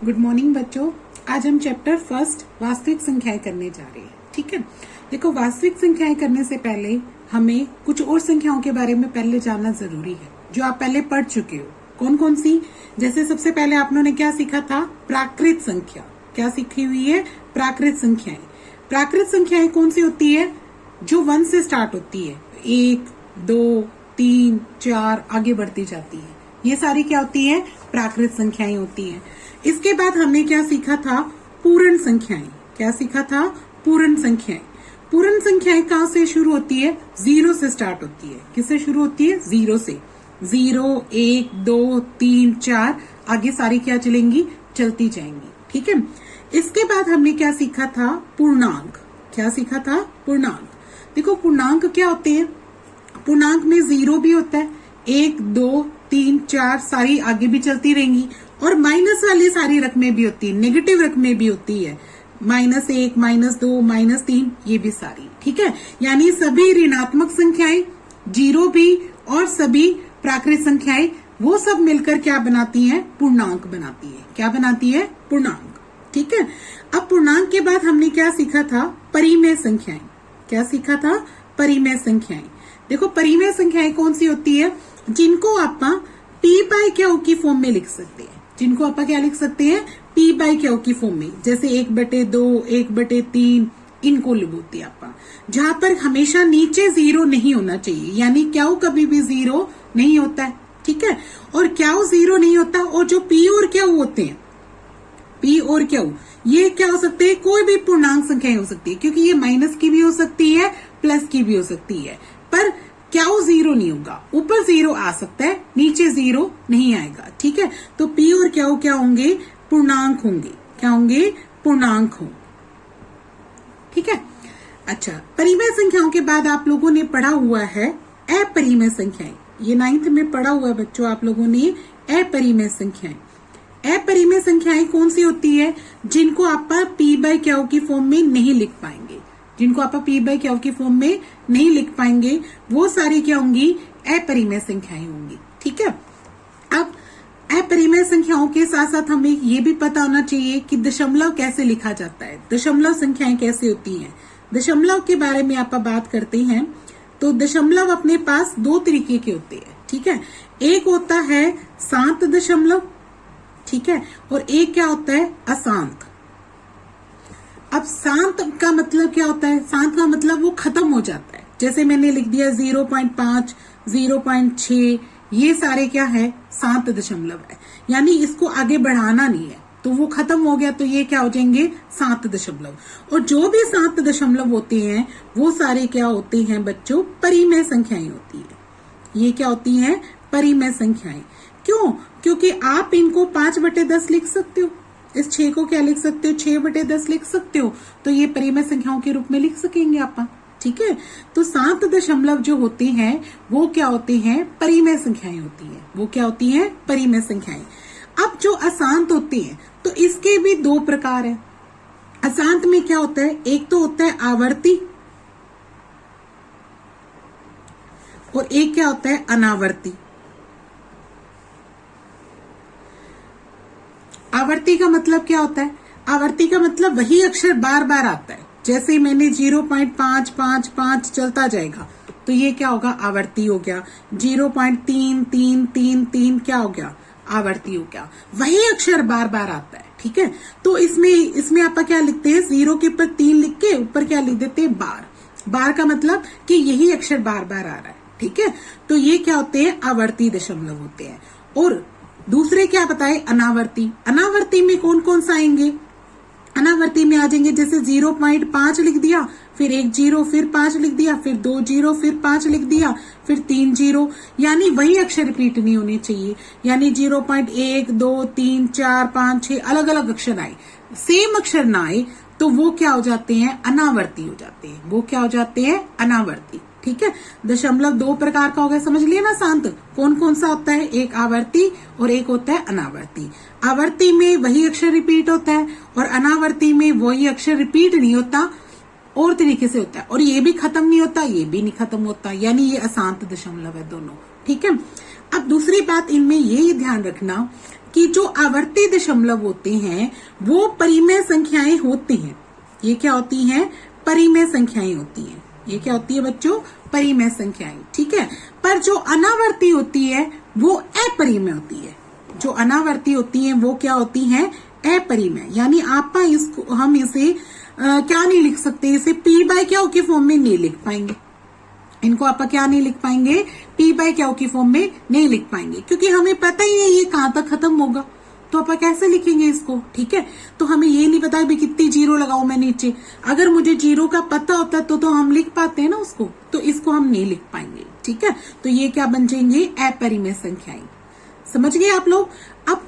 Good morning बच्चों। आज हम चैप्टर फर्स्ट वास्तविक संख्याएं करने जा रहे हैं। ठीक है, देखो वास्तविक संख्याएं करने से पहले हमें कुछ और संख्याओं के बारे में पहले जानना जरूरी है जो आप पहले पढ़ चुके हो। कौन कौन सी? जैसे सबसे पहले आप लोगों ने क्या सीखा था? प्राकृत संख्या। क्या सीखी हुई है? प्राकृत संख्याएं। प्राकृत संख्याएं कौन सी होती है? जो 1 से स्टार्ट होती है, 1, 2, 3, 4 आगे बढ़ती जाती है। ये सारी क्या होती है? प्राकृत संख्याएं होती हैं। इसके बाद हमने क्या सीखा था? पूर्ण संख्याएं। क्या सीखा था? पूर्ण संख्याएं। पूर्ण संख्याएं कहां से शुरू होती है? 0 से स्टार्ट होती है। किससे शुरू होती है? 0 से। 0, 1, 2, 3, 4 आगे सारी क्या चलेंगी? चलती जाएंगी। ठीक है। इसके बाद हमने क्या सीखा था? पूर्णांक। क्या सीखा था? पूर्णांक। देखो पूर्णांक क्या होते हैं? पूर्णांक में 0 भी होता है, 1, 2, 3, 4 सारी आगे भी चलती रहेंगी, और माइनस वाली सारी रकमें भी होती है, नेगेटिव रकमें भी होती है, -1, -2, -3 ये भी सारी। ठीक है, यानी सभी ऋणात्मक संख्याएं, 0 भी और सभी प्राकृत संख्याएं वो सब मिलकर क्या बनाती हैं? पूर्णांक बनाती है। क्या बनाती है? पूर्णांक। ठीक है। अब पूर्णांक के बाद हमने क्या सीखा था? परिमेय संख्याएं। क्या सीखा था? परिमेय संख्याएं। देखो परिमेय संख्याएं कौन सी होती है? जिनको आप P/Q की फॉर्म में लिख सकते हैं। जिनको आप क्या लिख सकते हैं? P/Q की फॉर्म में, जैसे 1/2, 1/3 इनको लिखते आप, जहां पर हमेशा नीचे 0 नहीं होना चाहिए, यानी Q कभी भी 0 नहीं होता है। ठीक है, और Q 0 नहीं होता, और जो P और Q होते हैं, P और Q ये क्या हो सकते हैं? कोई भी पूर्णांक संख्या हो सकती है, क्योंकि ये माइनस की भी हो सकती है, प्लस की भी हो सकती है, पर Q 0 नहीं होगा। ऊपर 0 आ सकता है, नीचे 0 नहीं आएगा। ठीक है, तो P और Q क्या होंगे? पूर्णांक होंगे। क्या होंगे? पूर्णांक होंगे। ठीक है। अच्छा, परिमेय संख्याओं के बाद आप लोगों ने पढ़ा हुआ है अपरिमेय संख्याएं। ये 9th में पढ़ा हुआ है बच्चों आप लोगों ने, अपरिमेय संख्याएं। अपरिमेय संख्याएं कौन सी होती है? जिनको आप P/Q की फॉर्म में नहीं लिख पाएंगे। जिनको आप P/Q की फॉर्म में नहीं लिख पाएंगे, वो सारी क्या होंगी? अपरिमेय संख्याएं होंगी। ठीक है। अब अपरिमेय संख्याओं के साथ साथ हमें ये भी पता होना चाहिए कि दशमलव कैसे लिखा जाता है, दशमलव संख्याएं कैसे होती हैं। दशमलव के बारे में आप बात करते हैं तो दशमलव अपने पास 2 तरीके के होते हैं। ठीक है, एक होता है शांत दशमलव, ठीक है, और एक क्या होता है? अशांत। अब शांत का मतलब क्या होता है? शांत का मतलब वो खत्म हो जाता है। जैसे मैंने लिख दिया 0.5, 0.6 ये सारे क्या है? शांत दशमलव है, यानी इसको आगे बढ़ाना नहीं है, तो वो खत्म हो गया, तो ये क्या हो जाएंगे? शांत दशमलव। और जो भी शांत दशमलव होते हैं वो सारे क्या होते हैं बच्चों? परिमेय संख्याएं होती है। ये क्या होती हैं? परिमेय संख्याएं। क्यों? क्योंकि आप इनको 5/10 लिख सकते हो, इस 6 को क्या लिख सकते हो? 6/10 लिख सकते हो, तो ये परिमेय संख्याओं के रूप में लिख सकेंगे आप। ठीक है, तो शांत दशमलव जो होते हैं वो क्या होते हैं? परिमेय संख्याएं होती हैं। वो क्या होती हैं? परिमेय संख्याएं। अब जो अशांत होते हैं तो इसके भी 2 प्रकार है। अशांत में क्या होता है? एक तो होता है आवर्ती, और एक क्या होता है? अनावर्ती। आवर्ती का मतलब क्या होता है? आवर्ती का मतलब वही अक्षर बार बार आता है। जैसे मैंने 0.555 चलता जाएगा तो ये क्या होगा? आवर्ती हो गया। 0.3333 क्या हो गया? आवर्ती हो गया। वही अक्षर बार बार आता है। ठीक है, तो इसमें आप क्या लिखते हैं? 0 के ऊपर 3 लिख के ऊपर क्या लिख देते हैं? बार। बार का मतलब कि यही अक्षर बार बार आ रहा है। ठीक है, तो ये क्या होते हैं? आवर्ती दशमलव होते हैं। और दूसरे क्या बताए? अनावर्ती। अनावर्ती में कौन कौन सा आएंगे? अनावर्ती में आ जाएंगे जैसे 0.5 लिख दिया, फिर 1 0, फिर 5 लिख दिया, फिर 2 0, फिर 5 लिख दिया, फिर 3 0, यानी वही अक्षर रिपीट नहीं होने चाहिए। यानी 0.1 2 3 4 5 6 अलग अलग अक्षर आए, सेम अक्षर ना आए, तो वो क्या हो जाते हैं? अनावर्ती हो जाते हैं। वो क्या हो जाते हैं? अनावर्ती। ठीक है, दशमलव 2 प्रकार का हो गया, समझ लिया ना शांत? कौन कौन सा होता है? एक आवर्ती और एक होता है अनावर्ती। आवर्ती में वही अक्षर रिपीट होता है, और अनावर्ती में वही अक्षर रिपीट नहीं होता, और तरीके से होता है, और ये भी खत्म नहीं होता, ये भी नहीं खत्म होता, यानी ये अशांत दशमलव है दोनों। ठीक है। अब दूसरी बात इनमें ये ध्यान रखना कि जो आवर्ती दशमलव होते हैं वो परिमेय संख्याएं होती हैं। ये क्या होती हैं? परिमेय संख्याएं होती हैं। ये क्या होती है बच्चों? परिमेय संख्याएं, ठीक है। पर जो अनावर्ती होती है वो अपरिमेय होती है। जो अनावर्ती होती है वो क्या होती है? अपरिमेय। यानी आप इसको हम इसे क्या नहीं लिख सकते, इसे पी बाय क्या के फॉर्म में नहीं लिख पाएंगे। इनको आप क्या नहीं लिख पाएंगे? पी बाय क्या की फॉर्म में नहीं लिख पाएंगे, क्योंकि हमें पता ही है ये कहां तक खत्म होगा, तो आप कैसे लिखेंगे इसको, ठीक है। तो हमें ये नहीं पता भी कितनी जीरो लगाऊं मैं नीचे। अगर मुझे जीरो का पता होता तो हम लिख पाते हैं ना उसको, तो इसको हम नहीं लिख पाएंगे, ठीक है। तो ये क्या बन जाएंगे? अपरिमेय संख्याएं। समझ गए आप लोग? अब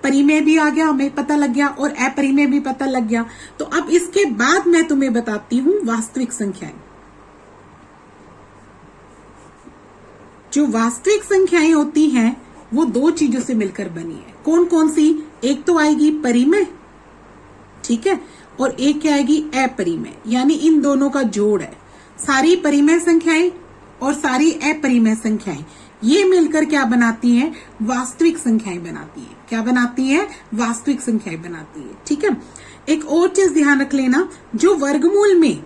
परिमेय भी आ गया, हमें पता लग गया, और अपरिमेय भी पता लग गया। तो अब इसके बाद मैं तुम्हें बताती हूं वास्तविक संख्याएं। जो वास्तविक संख्याएं होती हैं वो दो चीजों से मिलकर बनी है। कौन कौन सी? एक तो आएगी परिमेय, ठीक है, और एक क्या आएगी? अपरिमेय। यानी इन दोनों का जोड़ है। सारी परिमेय संख्याएं और सारी अपरिमेय संख्याएं ये मिलकर क्या बनाती हैं? वास्तविक संख्याएं बनाती है। क्या बनाती है? वास्तविक संख्याएं बनाती है, ठीक है। एक और चीज ध्यान रख लेना, जो वर्गमूल में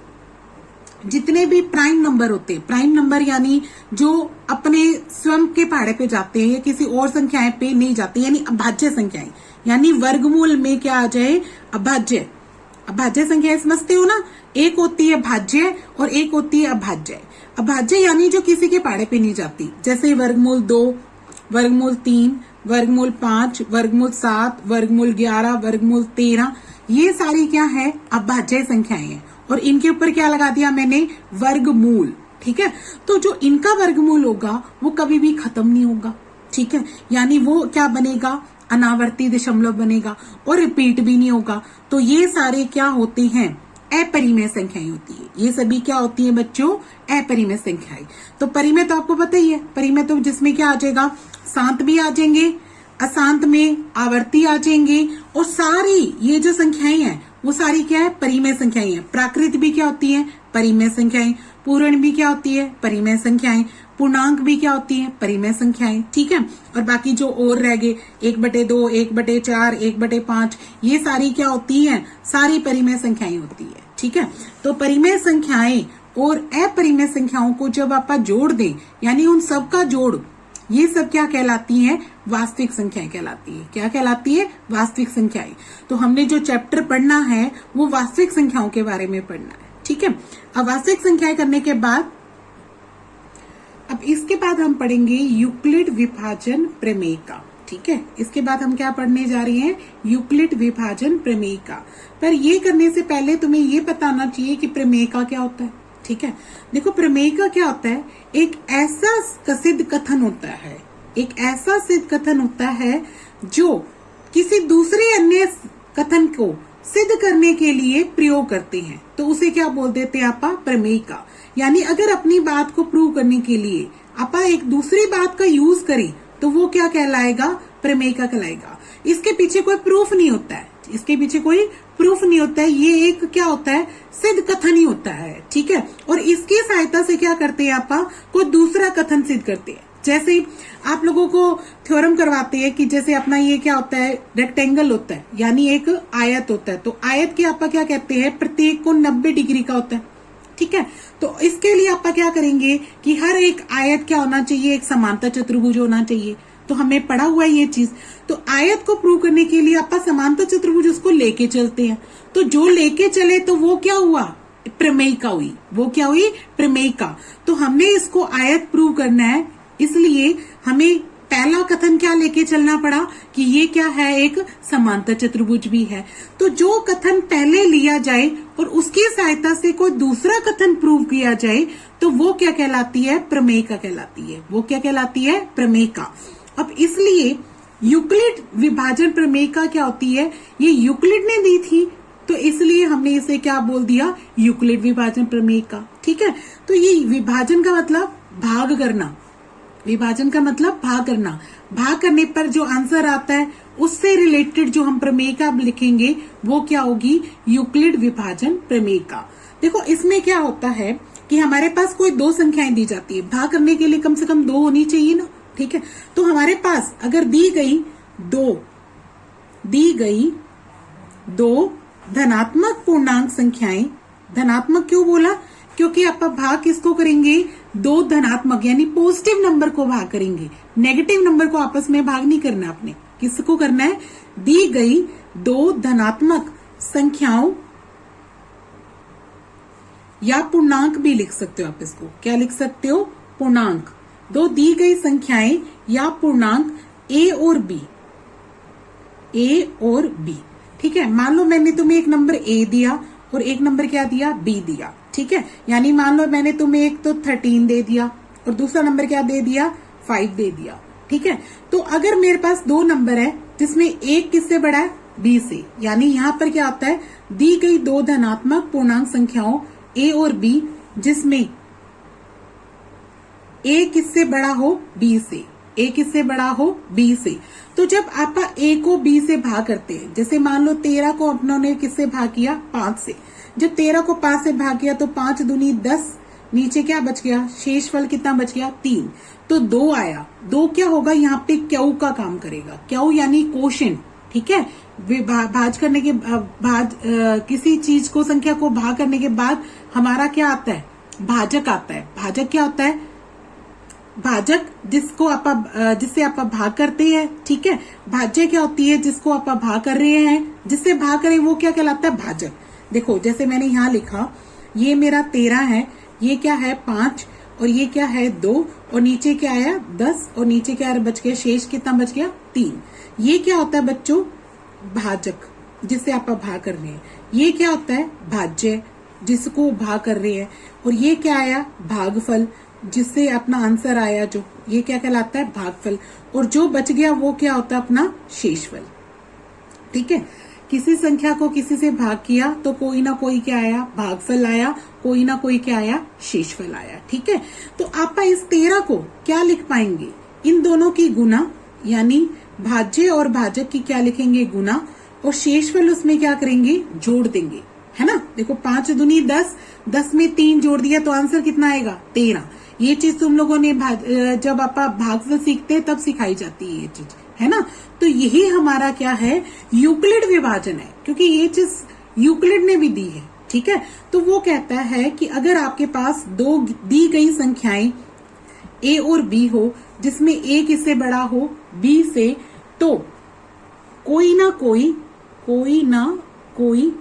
जितने भी प्राइम नंबर होते हैं, प्राइम नंबर यानी जो अपने स्वयं के पहाड़े पे जाते हैं, किसी और संख्याएं पे नहीं जाते, यानी अभाज्य संख्याएं, यानी वर्गमूल में क्या आ जाए? अभाज्य। अभाज्य संख्याएं समझते हो ना? एक होती है भाज्य और एक होती है अभाज्य। अभाज्य यानी जो किसी के पहाड़े पे नहीं जाती, जैसे वर्गमूल 2, वर्गमूल 3, वर्गमूल 5, वर्गमूल 7, वर्गमूल 11, वर्गमूल 13, ये सारी क्या है? अभाज्य संख्याएं हैं। और इनके ऊपर क्या लगा दिया मैंने? वर्गमूल, ठीक है। तो जो इनका वर्गमूल होगा वो कभी भी खत्म नहीं होगा, ठीक है। यानी वो क्या बनेगा? अनावर्ती दशमलव बनेगा और रिपीट भी नहीं होगा। तो ये सारे क्या होते हैं? अपरिमेय संख्याएं होती है। ये सभी क्या होती है बच्चों? अपरिमेय संख्याएं। तो परिमेय तो आपको पता ही है, परिमेय तो जिसमें क्या आ जाएगा? शांत भी आ जाएंगे, अशांत में आवर्ती आ जाएंगे, और सारी ये जो संख्याएं हैं वो सारी क्या है? परिमेय संख्याएं हैं। प्राकृत भी क्या होती है? परिमेय संख्याएं। पूर्ण भी क्या होती है? परिमेय संख्याएं। पूर्णांक भी क्या होती है? परिमेय संख्याएं, ठीक है। और बाकी जो और रह गए 1/2, 1/4, 1/5, ये सारी क्या होती है? सारी परिमेय संख्याएं होती है, ठीक है। तो परिमेय संख्याएं और अपरिमेय संख्याओं को जब आप जोड़ दें, यानी उन सब का जोड़, ये सब क्या कहलाती हैं? वास्तविक संख्याएं कहलाती है। क्या कहलाती है? वास्तविक संख्याएं। तो हमने जो चैप्टर पढ़ना है वो वास्तविक संख्याओं के बारे में पढ़ना है, ठीक है। अब वास्तविक संख्याएं करने के बाद अब इसके बाद हम पढ़ेंगे यूक्लिड विभाजन प्रमेय का, ठीक है। इसके बाद हम क्या पढ़ने जा रहे हैं? यूक्लिड विभाजन प्रमेय का। पर ये करने से पहले तुम्हें ये बताना चाहिए कि प्रमेय का क्या होता है, ठीक है। देखो प्रमेय का क्या होता है? एक ऐसा सिद्ध कथन होता है, एक ऐसा सिद्ध कथन होता है जो किसी दूसरे अन्य कथन को सिद्ध करने के लिए प्रयोग करते हैं, तो उसे क्या बोल देते हैं आपा? प्रमेय का। यानी अगर अपनी बात को प्रूव करने के लिए आपा एक दूसरी बात का यूज करें तो वो क्या कहलाएगा? प्रमेय का कहलाएगा। इसके पीछे कोई प्रूफ नहीं होता है, इसके पीछे कोई प्रूफ नहीं होता है, ये एक क्या होता है? सिद्ध कथन ही होता है, ठीक है। और इसकी सहायता से क्या करते हैं आपा? कोई दूसरा कथन सिद्ध करते हैं। जैसे आप लोगों को थ्योरम करवाते हैं कि जैसे अपना ये क्या होता है? रेक्टेंगल होता है, यानी एक आयत होता है। तो आयत के आपा क्या कहते हैं? प्रत्येक को 90 डिग्री का होता है, ठीक है। तो इसके लिए आपा क्या करेंगे कि हर एक आयत क्या होना चाहिए? एक समांतर चतुर्भुज होना चाहिए। तो हमें पढ़ा हुआ है ये चीज। तो आयत को प्रूव करने के लिए आपा समांतर चतुर्भुज उसको लेके चलते हैं। तो जो लेके चले तो वो क्या हुआ? प्रमेय का हुई। वो क्या हुई? प्रमेय का। तो हमने इसको आयत प्रूव करना है, इसलिए हमें पहला कथन क्या लेके चलना पड़ा कि ये क्या है? एक समांतर चतुर्भुज भी है। तो जो कथन पहले लिया जाए और उसकी सहायता से कोई दूसरा कथन प्रूव किया जाए तो वो क्या कहलाती है? प्रमेय का कहलाती है। वो क्या कहलाती है? प्रमेय का। अब इसलिए यूक्लिड विभाजन प्रमेय का क्या होती है? ये यूक्लिड ने दी थी, तो इसलिए हमने इसे क्या बोल दिया? यूक्लिड विभाजन प्रमेय का, ठीक है। तो ये विभाजन का मतलब भाग करना, विभाजन का मतलब भाग करना। भाग करने पर जो आंसर आता है उससे रिलेटेड जो हम प्रमेय का लिखेंगे वो क्या होगी? यूक्लिड विभाजन प्रमेय का। देखो इसमें क्या होता है कि हमारे पास कोई दो संख्याएं दी जाती है, भाग करने के लिए कम से कम 2 होनी चाहिए ना, ठीक है। तो हमारे पास अगर दी गई दो दी गई दो धनात्मक पूर्णांक संख्याएं, धनात्मक क्यों बोला, क्योंकि आप भाग किसको करेंगे, दो धनात्मक यानी पॉजिटिव नंबर को भाग करेंगे, नेगेटिव नंबर को आपस में भाग नहीं करना, आपने किसको करना है, दी गई दो धनात्मक संख्याओं या पूर्णांक भी लिख सकते हो आप, इसको क्या लिख सकते हो, पूर्णांक, दो दी गई संख्याएं या पूर्णांक ए और बी, ए और बी, ठीक है। मान लो मैंने तुम्हें एक नंबर ए दिया और एक नंबर क्या दिया, बी दिया, ठीक है। यानी मान लो मैंने तुम्हें एक तो 13 दे दिया और दूसरा नंबर क्या दे दिया, 5 दे दिया, ठीक है। तो अगर मेरे पास दो नंबर है जिसमें एक किससे बड़ा है, बी से, यानी यहां पर क्या होता है, दी गई दो धनात्मक पूर्णांक संख्याओं ए और बी जिसमें ए किससे बड़ा हो, बी से, ए किससे बड़ा हो, बी से। तो जब आप ए को बी से भाग करते हैं, जैसे मान लो 13 को अपनों किससे भाग किया, 5 से, जब 13 को 5 से भाग किया तो 5 दूनी 10, नीचे क्या बच गया, शेषफल कितना बच गया, 3, तो 2 आया, 2 क्या होगा, यहाँ पे क्यू का काम करेगा, क्यू यानी कोशेंट, ठीक है। भाज करने के किसी चीज को, संख्या को भाग करने के बाद हमारा क्या आता है, भाजक आता है। भाजक क्या होता है, भाजक जिससे आप भाग करते हैं, ठीक है। भाज्य क्या होती है, जिसको आप भाग कर रहे हैं, जिससे भाग करें वो क्या कहलाता है, भाजक। देखो जैसे मैंने यहाँ लिखा, ये मेरा 13 है, ये क्या है 5 और ये क्या है 2 और नीचे क्या आया 10 और नीचे क्या बच गया, शेष कितना बच गया 3। ये क्या होता है बच्चों, भाजक, जिससे आप भाग कर रहे हैं। ये क्या होता है, भाज्य, जिसको भाग कर रहे हैं। और ये क्या आया, भागफल, जिससे अपना आंसर आया जो, ये क्या कहलाता है, भागफल। और जो बच गया वो क्या होता है, अपना शेषफल, ठीक है। किसी संख्या को किसी से भाग किया तो कोई ना कोई क्या आया, भागफल आया, कोई ना कोई क्या आया, शेषफल आया, ठीक है। तो आप इस 13 को क्या लिख पाएंगे, इन दोनों की गुना, यानी भाज्य और भाजक की क्या लिखेंगे, गुना, और शेषफल उसमें क्या करेंगे, जोड़ देंगे, है ना। देखो 5 दूनी 10, 10 में 3 जोड़ दिया तो आंसर कितना आएगा, 13। ये चीज तुम लोगों ने जब आप भागफल सीखते हैं तब सिखाई जाती है ये चीज, है ना। तो यही हमारा क्या है, यूक्लिड विभाजन है, क्योंकि ये चीज यूक्लिड ने भी दी है, ठीक है। तो वो कहता है कि अगर आपके पास दो दी गई संख्याएं ए और बी हो, जिसमें ए किससे बड़ा हो, बी से, तो कोई ना कोई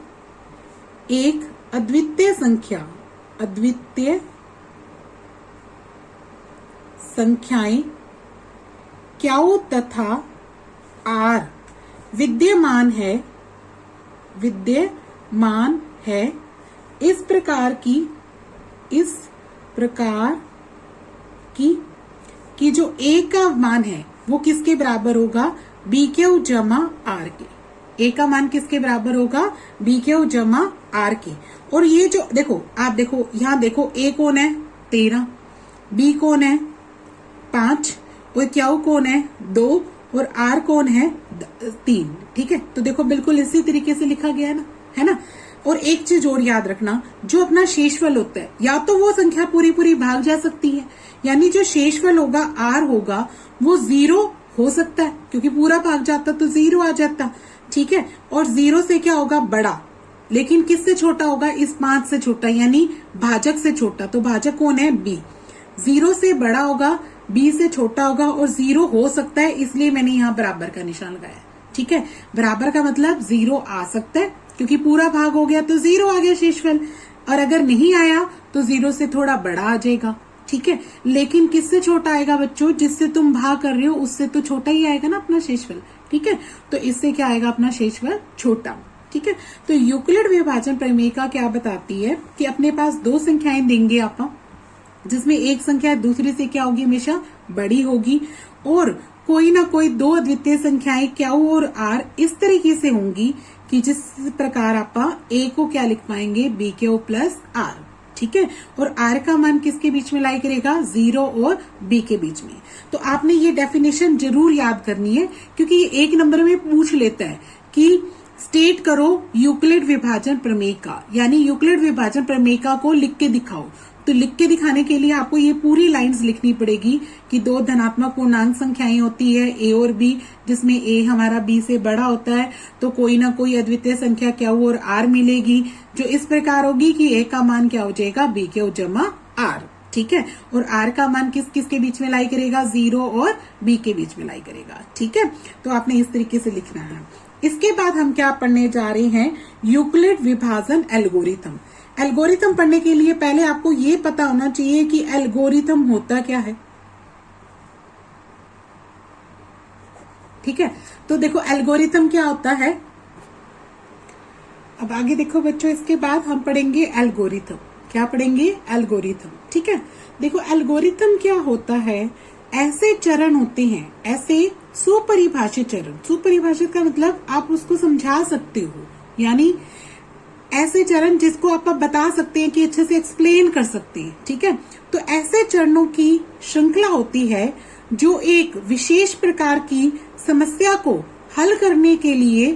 एक अद्वितीय संख्याएं क्यू तथा आर विद्यमान है, इस प्रकार की जो ए का मान है वो किसके बराबर होगा, बी क्यू जमा आर के। ए का मान किसके बराबर होगा, बी क्यू जमा आर के। और ये जो देखो, आप देखो यहाँ देखो, ए कौन है 13, बी कौन है 5 और क्यू कौन है 2 और आर कौन है 3, ठीक है। तो देखो बिल्कुल इसी तरीके से लिखा गया है ना। और एक चीज और याद रखना, जो अपना शेषफल होता है, या तो वो संख्या पूरी भाग जा सकती है, यानी जो शेषफल होगा आर होगा वो 0 हो सकता है, क्योंकि पूरा भाग जाता तो 0 आ जाता, ठीक है। और 0 से क्या होगा, बड़ा, लेकिन किससे छोटा होगा, इस 5 से छोटा, यानी भाजक से छोटा। तो भाजक कौन है, बी। 0 से बड़ा होगा, बी से छोटा होगा और 0 हो सकता है, इसलिए मैंने यहाँ बराबर का निशान लगाया, ठीक है। बराबर का मतलब 0 आ सकता है, क्योंकि पूरा भाग हो गया तो 0 आ गया शेषफल, और अगर नहीं आया तो 0 से थोड़ा बड़ा आ जाएगा, ठीक है। लेकिन किससे छोटा आएगा बच्चों, जिससे तुम भाग कर रहे हो उससे तो छोटा ही आएगा ना अपना शेषफल, ठीक है। तो इससे क्या आएगा, अपना शेषफल छोटा, ठीक है। तो यूक्लिड विभाजन प्रमेय क्या बताती है कि अपने पास दो संख्याएं देंगे आप, जिसमें एक संख्या दूसरी से क्या होगी, हमेशा बड़ी होगी, और कोई ना कोई दो अद्वितीय संख्याएं क्यू और आर इस तरीके से होंगी कि जिस प्रकार आप ए को क्या लिख पाएंगे, बी क्यू प्लस आर, ठीक है। और आर का मान किसके बीच में लाई करेगा, 0 और बी के बीच में। तो आपने ये डेफिनेशन जरूर याद करनी है, क्योंकि ये एक नंबर में पूछ लेता है कि स्टेट करो यूक्लिड विभाजन प्रमेय का, यानी यूक्लिड विभाजन प्रमेय को लिख के दिखाओ। तो लिख के दिखाने के लिए आपको ये पूरी लाइंस लिखनी पड़ेगी कि दो धनात्मक पूर्णांक संख्याएं होती है ए और बी, जिसमें ए हमारा बी से बड़ा होता है, तो कोई ना कोई अद्वितीय संख्या क्यू और आर मिलेगी, जो इस प्रकार होगी कि ए का मान क्या हो जाएगा, बी क्यू जमा आर। ठीक है, और आर का मान किस किस के बीच में लाई करेगा, 0 और बी के बीच में लाई करेगा। ठीक है, तो आपने इस तरीके से लिखना है। इसके बाद हम क्या पढ़ने जा रहे हैं, यूक्लिड विभाजन एल्गोरिथम। एल्गोरिथम पढ़ने के लिए पहले आपको ये पता होना चाहिए कि एल्गोरिथम होता क्या है। ठीक है, तो देखो एल्गोरिथम क्या होता है। अब आगे देखो बच्चों, इसके बाद हम पढ़ेंगे एल्गोरिथम। क्या पढ़ेंगे, एल्गोरिथम। ठीक है, देखो एल्गोरिथम क्या होता है, ऐसे चरण होते हैं, ऐसे सुपरिभाषित चरण। सुपरिभाषित का मतलब आप उसको समझा सकते हो, यानी ऐसे चरण जिसको आप बता सकते हैं कि अच्छे से एक्सप्लेन कर सकते हैं। ठीक है, तो ऐसे चरणों की श्रृंखला होती है जो एक विशेष प्रकार की समस्या को हल करने के लिए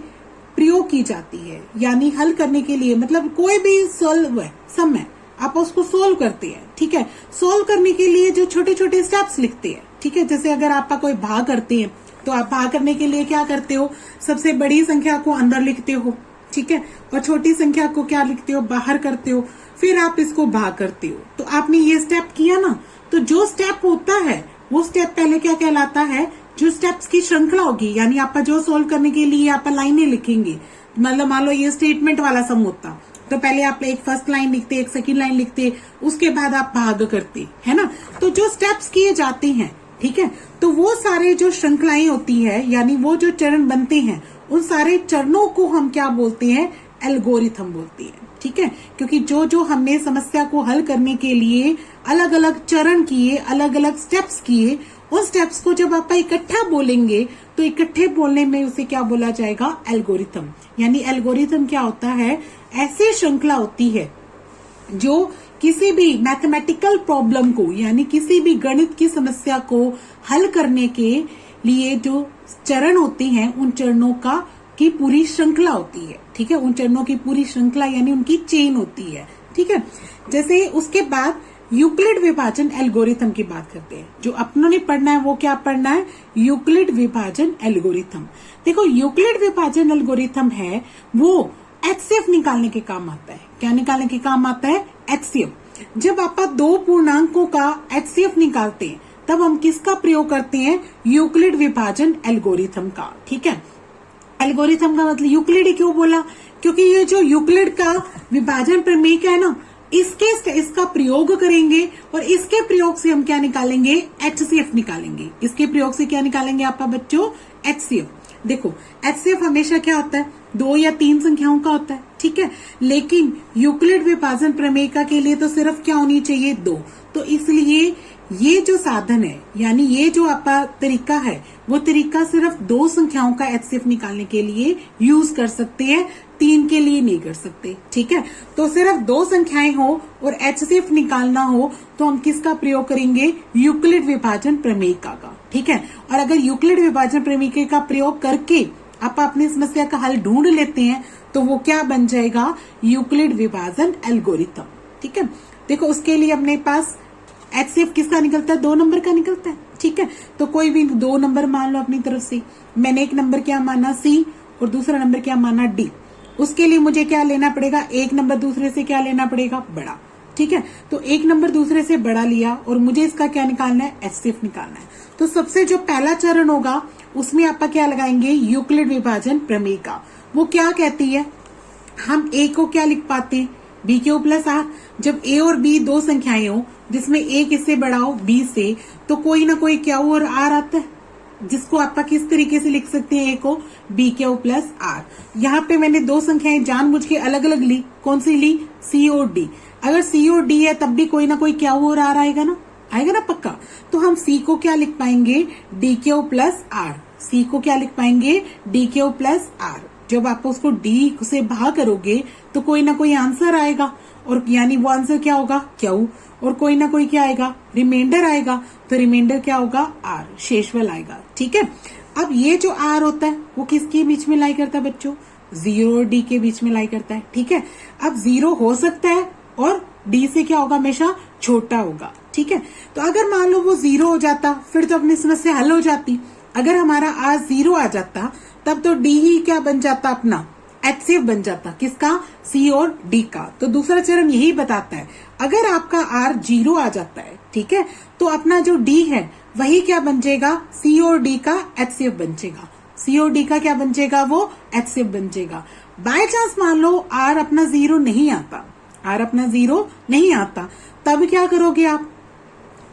प्रयोग की जाती है। यानी हल करने के लिए मतलब कोई भी सॉल्व है, सम है, आप उसको सोल्व करते हैं। ठीक है, सोल्व करने के लिए जो छोटे छोटे स्टेप्स लिखते हैं। ठीक है, जैसे अगर आप कोई भाग करते हैं तो आप भाग करने के लिए क्या करते हो, सबसे बड़ी संख्या को अंदर लिखते हो। ठीक है, और छोटी संख्या को क्या लिखते हो, बाहर करते हो, फिर आप इसको भाग करते हो। तो आपने ये स्टेप किया ना, तो जो स्टेप होता है वो स्टेप पहले क्या कहलाता है, जो स्टेप्स की श्रृंखला होगी। यानी आप जो सोल्व करने के लिए आप लाइनें लिखेंगे, मतलब मान लो ये स्टेटमेंट वाला सम होता, तो पहले आप एक फर्स्ट लाइन लिखते, एक सेकंड लाइन लिखते, उसके बाद आप भाग करते, है ना। तो जो स्टेप्स किए जाते हैं, ठीक है, तो वो सारे जो श्रृंखलाएं होती है, यानी वो जो चरण बनते हैं, उन सारे चरणों को हम क्या बोलते हैं, एल्गोरिथम बोलते हैं। ठीक है, क्योंकि जो जो हमने समस्या को हल करने के लिए अलग अलग चरण किए, अलग अलग स्टेप्स किए, उन स्टेप्स को जब आप इकट्ठा बोलेंगे तो इकट्ठे बोलने में उसे क्या बोला जाएगा, एल्गोरिथम। यानी एल्गोरिथम क्या होता है, ऐसी श्रृंखला होती है जो किसी भी मैथमेटिकल प्रॉब्लम को, यानी किसी भी गणित की समस्या को हल करने के लिए जो चरण होते हैं, उन चरणों का की पूरी श्रृंखला होती है। ठीक है, उन चरणों की पूरी श्रृंखला यानी उनकी चेन होती है। ठीक है, जैसे उसके बाद यूक्लिड विभाजन एल्गोरिथम की बात करते हैं। जो अपनों ने पढ़ना है वो क्या पढ़ना है, यूक्लिड विभाजन एल्गोरिथम। देखो यूक्लिड विभाजन एल्गोरिथम है वो एचसीएफ निकालने के काम आता है। क्या निकालने के काम आता है, एचसीएफ। जब आप दो पूर्णांकों का एचसीएफ निकालते हैं तब हम किसका प्रयोग करते हैं, यूक्लिड विभाजन एल्गोरिथम का। ठीक है, एल्गोरिथम का मतलब यूक्लिड ही क्यों बोला, क्योंकि ये जो यूक्लिड का विभाजन प्रमेय है ना, इसका प्रयोग करेंगे और इसके प्रयोग से हम क्या निकालेंगे, एचसीएफ निकालेंगे। इसके प्रयोग से क्या निकालेंगे आप बच्चों, एचसीएफ। देखो एचसीएफ हमेशा क्या होता है, 2 या 3 संख्याओं का होता है। ठीक है, लेकिन यूक्लिड विभाजन प्रमेय के लिए तो सिर्फ क्या होनी चाहिए, 2। तो इसलिए ये जो साधन है, यानी ये जो आपका तरीका है, वो तरीका सिर्फ 2 संख्याओं का एचसीएफ निकालने के लिए यूज कर सकते हैं, 3 के लिए नहीं कर सकते। ठीक है, तो सिर्फ 2 संख्याएं हो और एचसीएफ निकालना हो तो हम किसका प्रयोग करेंगे, यूक्लिड विभाजन प्रमेय का। ठीक है, और अगर यूक्लिड विभाजन प्रमेय का प्रयोग करके आप अपनी समस्या का हल ढूंढ लेते हैं तो वो क्या बन जाएगा, यूक्लिड विभाजन एल्गोरिथम। ठीक है, देखो उसके लिए अपने पास एचसीएफ किसका निकलता है, 2 नंबर का निकलता है। ठीक है, तो कोई भी 2 नंबर मान लो अपनी तरफ से। मैंने एक नंबर क्या माना, सी, और दूसरा नंबर क्या माना, डी। उसके लिए मुझे क्या लेना पड़ेगा, एक नंबर दूसरे से क्या लेना पड़ेगा, बड़ा। ठीक है, तो एक नंबर दूसरे से बड़ा लिया और मुझे इसका क्या निकालना है, एचसीएफ निकालना है। तो सबसे जो पहला चरण होगा उसमें आप क्या लगाएंगे, यूक्लिड विभाजन प्रमेय का। वो क्या कहती है, हम ए को क्या लिख पाते हैं, बी क्यू प्लस आर। जब ए और बी 2 संख्याएं हो जिसमें ए किससे बड़ा हो, बी से, तो कोई ना कोई क्यू और आर आता है, जिसको आप किस तरीके से लिख सकते हैं, ए को बी क्यू प्लस आर। यहाँ पे मैंने 2 संख्याएं जानबूझ के अलग अलग ली, कौन सी ली, सी और डी। अगर सी और डी है तब भी कोई ना कोई क्यू और आर आएगा ना, आएगा ना पक्का। तो हम सी को क्या लिख पाएंगे, डी क्यू प्लस आर। सी को क्या लिख पाएंगे, डी क्यू प्लस आर। जब आप उसको डी से भाग करोगे तो कोई ना कोई आंसर आएगा, और यानी वो आंसर क्या होगा, क्यू, और कोई ना कोई क्या आएगा, रिमाइंडर आएगा। तो रिमाइंडर क्या होगा, आर, शेषफल आएगा। ठीक है, अब ये जो आर होता है वो किसके बीच में लाई करता है बच्चों, 0 और डी के बीच में लाई करता है। ठीक है, अब 0 हो सकता है और डी से क्या होगा, हमेशा छोटा होगा। ठीक है, तो अगर मान लो वो 0 हो जाता फिर तो अपनी समस्या हल हो जाती। अगर हमारा R 0 आ जाता तब तो D ही क्या बन जाता, अपना HCF बन जाता। किसका? C और D का। तो दूसरा चरण यही बताता है, अगर आपका R 0 आ जाता है, ठीक है, तो अपना जो D है वही क्या बन जाएगा, C और D का HCF बन जाएगा। C और D का क्या बन जाएगा, वो HCF बन जाएगा। बाय चांस मान लो R अपना 0 नहीं आता, R अपना 0 नहीं आता, तब क्या करोगे आप?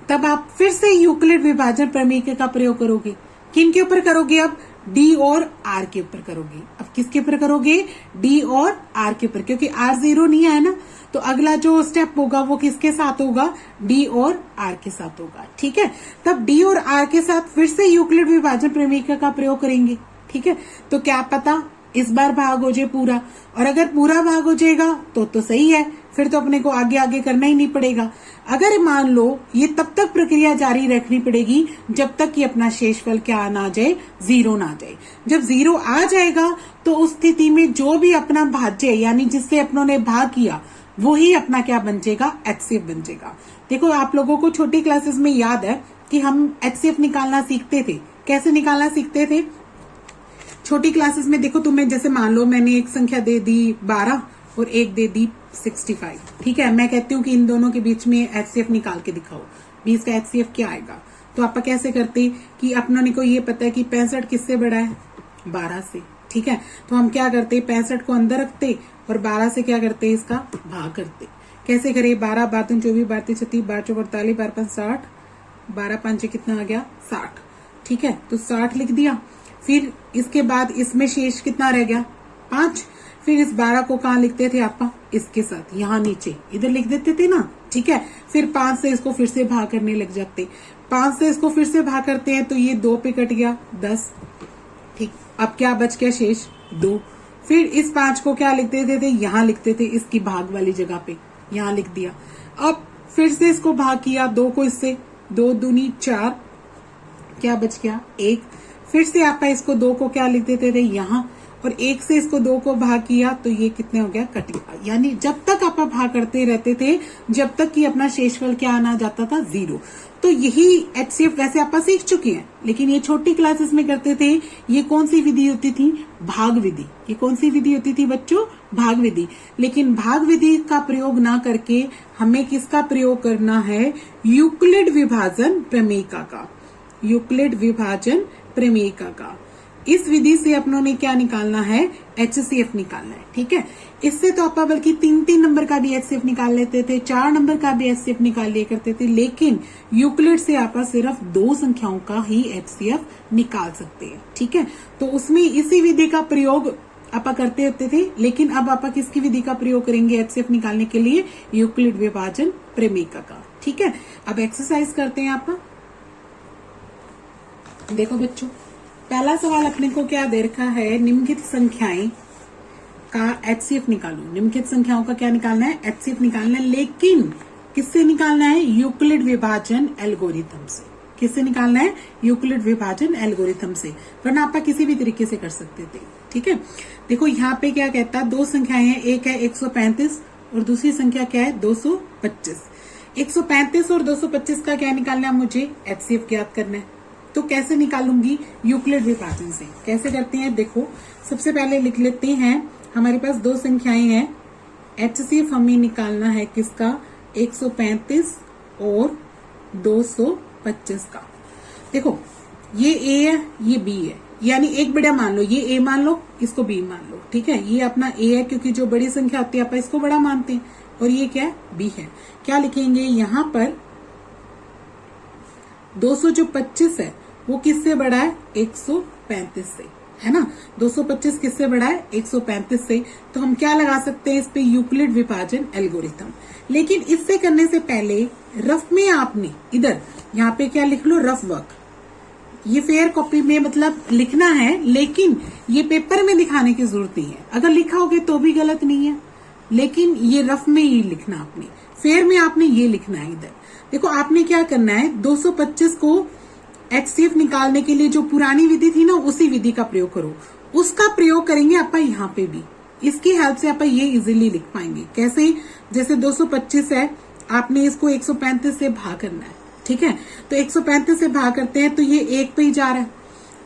तब आप फिर से यूक्लिड विभाजन प्रमेय का प्रयोग करोगे। किन के ऊपर करोगे? अब D और R के ऊपर करोगे। अब किसके ऊपर करोगे? D और R के ऊपर, क्योंकि R 0 नहीं आया ना, तो अगला जो स्टेप होगा वो किसके साथ होगा? D और R के साथ होगा। ठीक है, तब D और R के साथ फिर से यूक्लिड विभाजन प्रमेय का प्रयोग करेंगे। ठीक है, तो क्या पता इस बार भाग हो जाए पूरा, और अगर पूरा भाग हो जाएगा तो सही है, फिर तो अपने को आगे आगे करना ही नहीं पड़ेगा। अगर मान लो ये तब तक प्रक्रिया जारी रखनी पड़ेगी जब तक कि अपना शेषफल क्या ना जाए, 0 ना जाए। जब 0 आ जाएगा तो उस स्थिति में जो भी अपना भाज्य यानी जिससे अपनों ने भाग किया वो ही अपना क्या बन जाएगा, HCF बन जाएगा। देखो आप लोगों को छोटी क्लासेस में याद है कि हम HCF निकालना सीखते थे। कैसे निकालना सीखते थे? छोटी क्लासेस में देखो, तुम्हें जैसे मान लो मैंने एक संख्या दे दी 12 और एक दे दी 65। ठीक है, मैं कहती हूँ कि इन दोनों के बीच में HCF निकाल के दिखाओ, 20 का HCF क्या आएगा। तो आप कैसे करते कि अपनों को ये पता है कि 65 किससे बड़ा है, 12 से। ठीक है, तो हम क्या करते, 65 को अंदर रखते और 12 से क्या करते, इसका भाग करते। कैसे करें? 12 12 24 12 36 12 4 48 12 5 60, 12 5 कितना आ गया, 60। ठीक है, तो 60 लिख दिया। फिर इसके बाद इसमें शेष कितना रह गया, 5। फिर इस 12 को कहाँ लिखते थे आप? इसके साथ यहाँ नीचे इधर लिख देते थे ना। ठीक है, फिर 5 से इसको फिर से भाग करने लग जाते। 5 से इसको फिर से भाग करते हैं तो ये 2 पे कट गया, 10। ठीक, अब क्या बच गया शेष, 2। फिर इस 5 को क्या लिख देते थे, यहाँ लिखते थे, इसकी भाग वाली जगह पे यहाँ लिख दिया। अब फिर से इसको भाग किया 2 को इससे, 2 दूनी 4, क्या बच गया, 1। फिर से आप इसको 2 को क्या लिख देते थे, यहाँ, और 1 से इसको 2 को भाग किया तो ये कितने हो गया, कट गया। यानी जब तक आप भाग करते रहते थे जब तक कि अपना शेषफल क्या आना जाता था, 0। तो यही HCF वैसे आप सीख चुके हैं, लेकिन ये छोटी क्लासेस में करते थे। ये कौन सी विधि होती थी, भाग विधि। ये कौन सी विधि होती थी बच्चों, भाग विधि। लेकिन भाग विधि का प्रयोग ना करके हमें किसका प्रयोग करना है, यूक्लिड विभाजन प्रमेयिका का, यूक्लिड विभाजन प्रमेयिका का। इस विधि से अपनों ने क्या निकालना है, HCF निकालना है। ठीक है, इससे तो आप बल्कि 3-3 नंबर का भी HCF निकाल लेते थे, 4 नंबर का भी HCF निकाल लिया करते थे, लेकिन यूक्लिड से आप सिर्फ 2 संख्याओं का ही HCF निकाल सकते हैं। ठीक है, तो उसमें इसी विधि का प्रयोग आप करते होते थे, लेकिन अब आप किसकी विधि का प्रयोग करेंगे HCF निकालने के लिए, यूक्लिड विभाजन प्रमेयिका का। ठीक है, अब एक्सरसाइज करते हैं। आप देखो बच्चों, पहला सवाल अपने को क्या दे रखा है, निम्नलिखित संख्याएं का HCF निकालो। निम्नलिखित संख्याओं का क्या निकालना है, HCF निकालना है, लेकिन किससे निकालना है, यूक्लिड विभाजन एल्गोरिथम से। किससे निकालना है, यूक्लिड विभाजन एल्गोरिथम से, वरना आप किसी भी तरीके से कर सकते थे। ठीक है, देखो यहाँ पे क्या कहता है, 2 संख्याएं हैं, एक है 135 और दूसरी संख्या क्या है, 225। 135 और 225 का क्या निकालना है, मुझे HCF ज्ञात करना है। तो कैसे निकालूंगी, यूक्लिड विभाजन से। कैसे करते हैं, देखो सबसे पहले लिख लेते हैं, हमारे पास 2 संख्याएं हैं, HCF हमें निकालना है किसका, 135 और 225 का। देखो ये A है, ये B है, यानी एक बड़ा मान लो, ये A मान लो, इसको B मान लो। ठीक है, ये अपना A है क्योंकि जो बड़ी संख्या होती है आप इसको बड़ा मानते हैं, और ये क्या है, B है। क्या लिखेंगे यहाँ पर, 225 है वो किससे बड़ा है, 135 से, है ना। 225 किससे बड़ा है, 135 से। तो हम क्या लगा सकते हैं इस पे, यूक्लिड विभाजन एल्गोरिथम। लेकिन इससे करने से पहले रफ में आपने इधर यहाँ पे क्या लिख लो, रफ वर्क। ये फेयर कॉपी में मतलब लिखना है, लेकिन ये पेपर में दिखाने की जरूरत नहीं है। अगर लिखाओगे तो भी गलत नहीं है, लेकिन ये रफ में ही लिखना आपने, फेयर में आपने ये लिखना है। इधर देखो आपने क्या करना है, 225 को HCF निकालने के लिए जो पुरानी विधि थी ना, उसी विधि का प्रयोग करो। उसका प्रयोग करेंगे आप यहाँ पे भी, इसकी हेल्प से आप ये इजीली लिख पाएंगे। कैसे, जैसे 225 है, आपने इसको 135 से भाग करना है, ठीक है। तो 135 से भाग करते हैं तो ये 1 पे ही जा रहा है,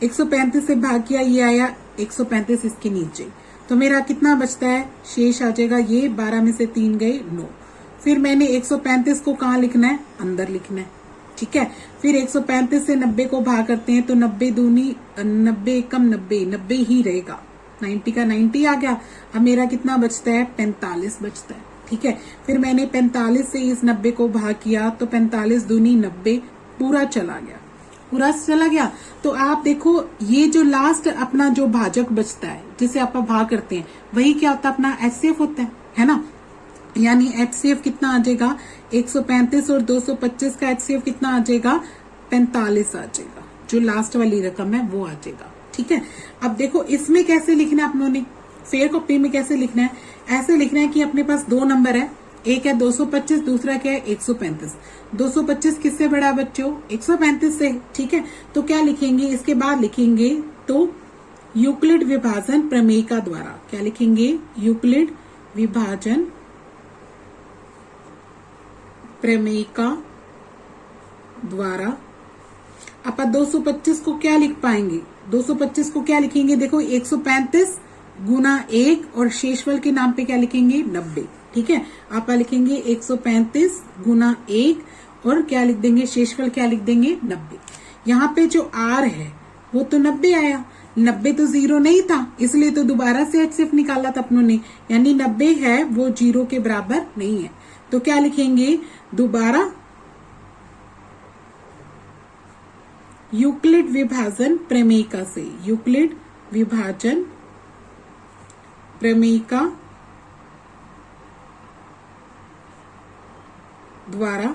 135 से भाग किया, ये आया 135 इसके नीचे, तो मेरा कितना बचता है, शेष आ जाएगा ये 12 में से 3 गए 9। फिर मैंने 135 को कहाँ लिखना है, अंदर लिखना है, ठीक है। फिर 135 से 90 को भाग करते हैं तो 90 दूनी 90 एकम 90, 90 ही रहेगा, 90 का 90 आ गया। अब मेरा कितना बचता है, 45 बचता है, ठीक है। फिर मैंने 45 से इस 90 को भाग किया तो 45 दूनी 90, पूरा चला गया, पूरा चला गया। तो आप देखो ये जो लास्ट अपना जो भाजक बचता है जिसे आप भाग करते हैं वही क्या होता है, अपना एचसीएफ होता है ना। यानी एचसीएफ कितना आ जाएगा, 135 और 225 का एचसीएफ कितना आ जाएगा, 45 आ जाएगा, जो लास्ट वाली रकम है वो आ जाएगा, ठीक है। अब देखो इसमें कैसे लिखना है आप लोगों ने, फेयर कॉपी में कैसे लिखना है, ऐसे लिखना है कि अपने पास दो नंबर है, एक है 225, दूसरा क्या है 135। 225 किससे बड़ा है बच्चों, 135 से, ठीक है। तो क्या लिखेंगे, इसके बाद लिखेंगे तो यूक्लिड विभाजन प्रमेयिका द्वारा, क्या लिखेंगे, यूक्लिड विभाजन प्रमेयिका द्वारा। आप 225 को क्या लिख पाएंगे, 225 को क्या लिखेंगे, देखो 135 गुना 1 और शेषफल के नाम पे क्या लिखेंगे, 90, ठीक है। आप लिखेंगे 135 गुना 1 और क्या लिख देंगे, शेषफल क्या लिख देंगे, 90। यहाँ पे जो आर है वो तो 90 आया, 90 तो 0 नहीं था, इसलिए तो दोबारा से एचसीएफ निकाला था अपनों ने, यानी 90 है वो 0 के बराबर नहीं है। तो क्या लिखेंगे, दोबारा यूक्लिड विभाजन प्रमेयिका से, यूक्लिड विभाजन प्रमेयिका द्वारा।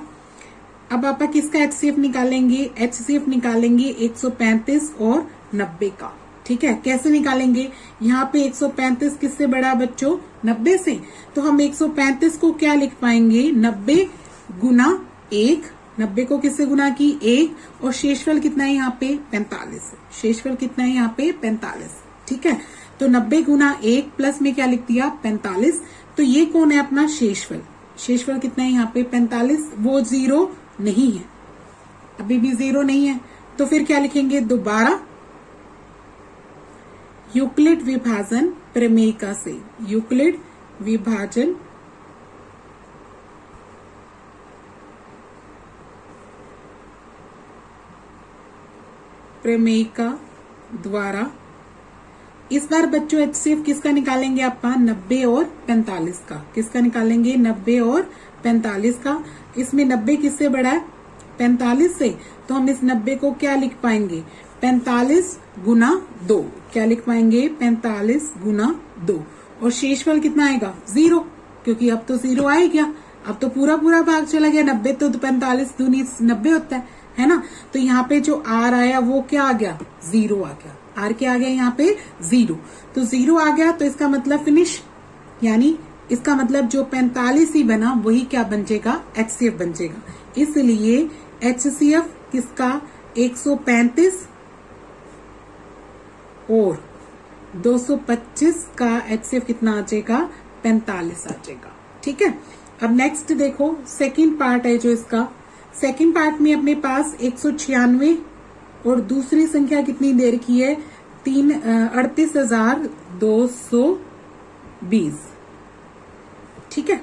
अब आप किसका एचसीएफ निकालेंगे, एचसीएफ निकालेंगे 135 और 90 का, ठीक है। कैसे निकालेंगे, यहाँ पे 135 किससे बड़ा बच्चों, 90 से, तो हम 135 को क्या लिख पाएंगे, 90 गुना 1, 90 को किससे गुना की 1, और शेषफल कितना है यहाँ पे 45, शेषफल कितना है यहाँ पे 45, ठीक है। तो 90 गुना 1 प्लस में क्या लिख दिया 45, तो ये कौन है अपना शेषफल, शेषफल कितना है यहाँ पे 45, वो 0 नहीं है, अभी भी 0 नहीं है। तो फिर क्या लिखेंगे, दोबारा यूक्लिड विभाजन प्रमेयिका से, यूक्लिड विभाजन प्रमेयिका द्वारा। इस बार बच्चों एचसीएफ किसका निकालेंगे आप, 90 और 45 का, किसका निकालेंगे, 90 और 45 का। इसमें 90 किससे बड़ा है, 45 से, तो हम इस 90 को क्या लिख पाएंगे, 45 गुना 2, क्या लिख पाएंगे, 45 गुना 2, और शेषफल कितना आएगा 0, क्योंकि अब तो 0 आ ही गया, अब तो पूरा पूरा भाग चला गया, 90 तो 45 दूनी 90 होता है ना। तो यहाँ पे जो आर आया वो क्या आ गया, 0 आ गया, आर क्या आ गया यहाँ पे 0, तो 0 आ गया, तो इसका मतलब फिनिश, यानी इसका मतलब जो 45 ही बना वही क्या बन जाएगा, एचसीएफ बन जाएगा। इसलिए एचसीएफ किसका 135 और 225 का एचसीएफ कितना आ जाएगा, 45 आ जाएगा, ठीक है। अब नेक्स्ट देखो सेकंड पार्ट है जो इसका, सेकंड पार्ट में अपने पास 196 और दूसरी संख्या कितनी दे रखी है, 38,220, ठीक है।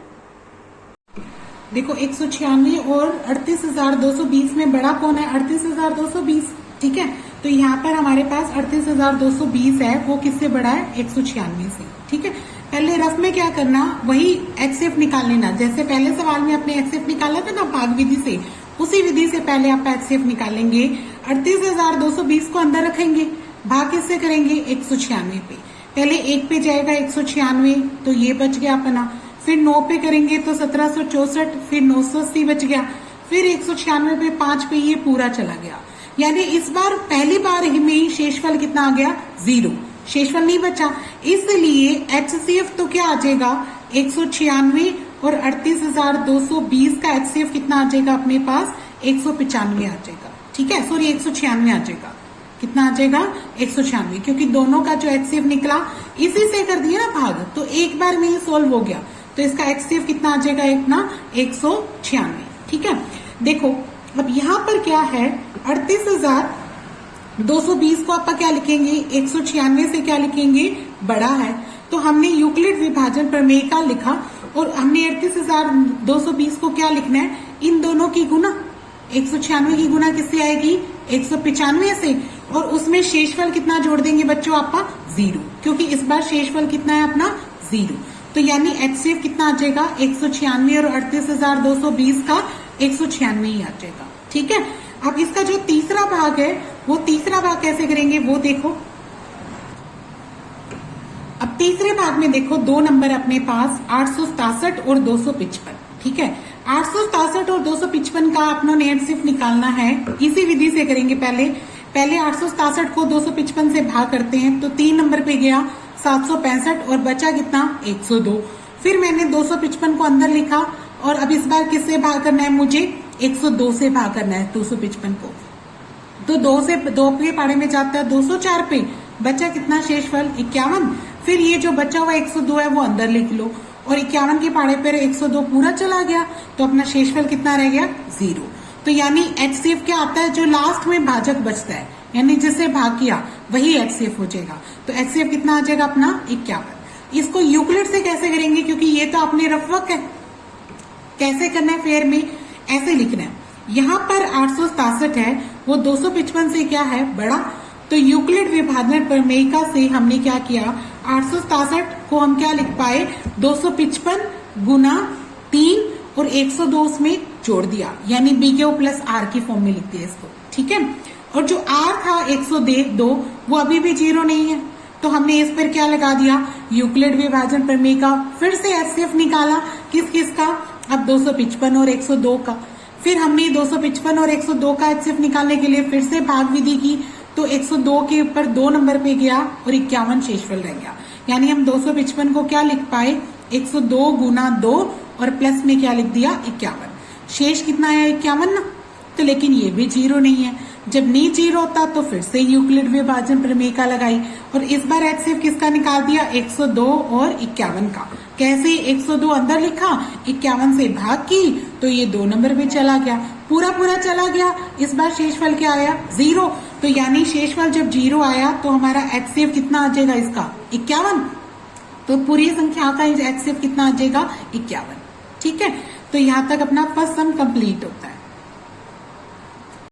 देखो 196 और 38,220 में बड़ा कौन है, 38,220, ठीक है। तो यहाँ पर हमारे पास 38,220 है, वो किससे बड़ा है, 196 से, ठीक है। पहले रफ में क्या करना, वही एचसीएफ निकाल लेना, जैसे पहले सवाल में आपने एचसीएफ निकाला था ना भाग विधि से, उसी विधि से पहले आप एचसीएफ निकालेंगे। 38,220 को अंदर रखेंगे, भाग किससे करेंगे, 196 पे, पहले 1 पे जाएगा 196, तो ये बच गया अपना, फिर 9 पे करेंगे तो 1764, फिर 980 बच गया, फिर 196 पे 5 पे ये पूरा चला गया, यानी इस बार पहली बार ही में ही शेषफल कितना आ गया, 0, शेषफल नहीं बचा, इसलिए एचसीएफ तो क्या आ जाएगा 196 और 38,220 का एचसीएफ कितना आ जाएगा अपने पास 195 आ जाएगा, ठीक है, सॉरी 196 आ जाएगा, कितना आ जाएगा 196, क्योंकि दोनों का जो एचसीएफ निकला इसी से कर दिया ना भाग, तो एक बार में ही सोल्व हो गया। तो इसका एचसीएफ कितना आ जाएगा अपना 196। ठीक है, देखो अब यहाँ पर क्या है 38,220 को आप क्या लिखेंगे, 196 से क्या लिखेंगे, बड़ा है। तो हमने यूक्लिड विभाजन प्रमेय का लिखा और हमने 38,220 को क्या लिखना है, इन दोनों की गुना, 196 की गुना किससे आएगी, 195 से, और उसमें शेषफल कितना जोड़ देंगे बच्चों आपका 0, क्योंकि इस बार शेषफल कितना है अपना 0। तो यानी एचसीएफ कितना आ जाएगा 196 और 38,220 का 196 ही आ जाएगा। ठीक है, अब इसका जो तीसरा भाग है वो तीसरा भाग कैसे करेंगे वो देखो। अब तीसरे भाग में देखो दो नंबर अपने पास 867 और 255। ठीक है, 867 और 255 का अपनों एचसीएफ निकालना है, इसी विधि से करेंगे। पहले 867 को 255 से भाग करते हैं तो 3 नंबर पे गया 765 और बचा कितना 102। फिर मैंने 255 को अंदर लिखा और अब इस बार किससे भाग करना है, मुझे 102 से भाग करना है 255 को। तो 2 से 2 के पाड़े में जाता है 204 पे, बचा कितना शेषफल 51। फिर ये जो बचा हुआ 102 है वो अंदर लिख लो और 51 के पाड़े पर 102 पूरा चला गया तो अपना शेषफल कितना रह गया 0। तो यानी एचसीएफ क्या आता है, जो लास्ट में भाजक बचता है यानी जिससे भाग किया वही एचसीएफ हो जाएगा। तो एचसीएफ कितना आ जाएगा अपना 51। इसको यूक्लिड से कैसे करेंगे, क्योंकि ये तो अपने रफवक है, कैसे करना है फेयर में, ऐसे लिखना है। यहाँ पर 867 है वो 255 से क्या है बड़ा, तो यूक्लिड विभाजन प्रमेयिका से हमने क्या किया, 867 को हम क्या लिख पाए 255 गुना 3 और 102 उसमें जोड़ दिया, यानी BQ प्लस R की फॉर्म में लिख दिया इसको। ठीक है, और जो R था 102 वो अभी भी 0 नहीं है, तो हमने इस पर क्या लगा दिया, यूक्लिड विभाजन प्रमेय का। फिर से एचसीएफ निकाला, किस किस का, अब 255 और 102 का। फिर हमने 255 और 102 का एचसीएफ निकालने के लिए फिर से भाग विधि की, तो 102 के ऊपर 2 नंबर पे गया और 51 शेषफल रह गया। यानी हम 255 को क्या लिख पाए 102 गुना 2 और प्लस में क्या लिख दिया 51। शेष कितना है 51 ना, तो लेकिन ये भी 0 नहीं है। जब नहीं 0 होता तो फिर से यूक्लिड विभाजन प्रमेयिका लगाई और इस बार एचसीएफ किसका निकाल दिया 102 और 51 का। कैसे, 102 अंदर लिखा, 51 से भाग की तो ये 2 नंबर पे चला गया, पूरा चला गया। इस बार शेषफल क्या आया 0। तो यानी शेषफल जब 0 आया तो हमारा एचसीएफ कितना आ जाएगा इसका 51। तो पूरी संख्या का एचसीएफ कितना आ जाएगा 51। ठीक है, तो यहाँ तक अपना फर्स्ट सम कंप्लीट होता है।